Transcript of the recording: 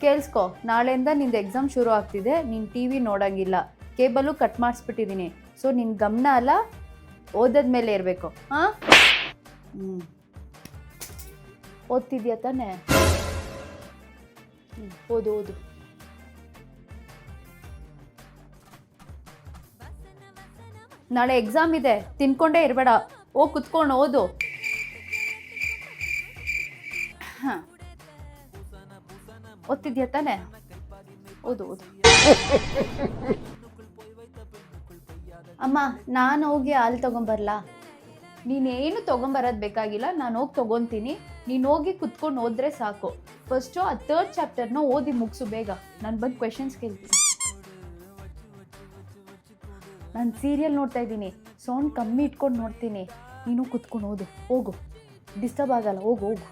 ಕೇಳಿಸ್ಕೊ, ನಾಳೆಯಿಂದ ನಿಂದು ಎಕ್ಸಾಮ್ ಶುರು ಆಗ್ತಿದೆ. ನೀನು ಟಿ ವಿ ನೋಡೋಂಗಿಲ್ಲ, ಕೇಬಲು ಕಟ್ ಮಾಡಿಸ್ಬಿಟ್ಟಿದ್ದೀನಿ. ಸೊ ನಿನ್ನ ಗಮನ ಅಲ್ಲ ಓದೋದ ಮೇಲೆ ಇರಬೇಕು. ಹಾಂ, ಓದ್ತಿದ್ಯಾ ತಾನೇ? ಓದು ಓದು. ನಾಳೆ ಎಕ್ಸಾಮ್ ಇದೆ, ತಿನ್ಕೊಂಡೇ ಇರಬೇಡ. ಹೋಗಿ ಕುತ್ಕೊಂಡು ಓದು. ಹಾಂ, ಓದ್ತಿದ್ಯಾ ತಾನೇ? ಓದು ಓದು. ಅಮ್ಮ, ನಾನು ಹೋಗಿ ಹಾಲು ತೊಗೊಂಬರಲಾ? ನೀನೇನು ತೊಗೊಂಬರೋದು ಬೇಕಾಗಿಲ್ಲ, ನಾನು ಹೋಗಿ ತೊಗೊತೀನಿ. ನೀನು ಹೋಗಿ ಕುತ್ಕೊಂಡು ಓದಿದ್ರೆ ಸಾಕು. ಫಸ್ಟು ಆ 3rd ಚಾಪ್ಟರ್ನ ಓದಿ ಮುಗಿಸು ಬೇಗ. ನಾನು ಬಂದು ಕ್ವೆಶನ್ಸ್ ಕೇಳ್ತೀನಿ. ನಾನು ಸೀರಿಯಲ್ ನೋಡ್ತಾ ಇದ್ದೀನಿ, ಸೌಂಡ್ ಕಮ್ಮಿ ಇಟ್ಕೊಂಡು ನೋಡ್ತೀನಿ. ನೀನು ಕುತ್ಕೊಂಡು ಓದು. ಹೋಗು, ಡಿಸ್ಟರ್ಬ್ ಆಗಲ್ಲ. ಹೋಗು ಹೋಗು.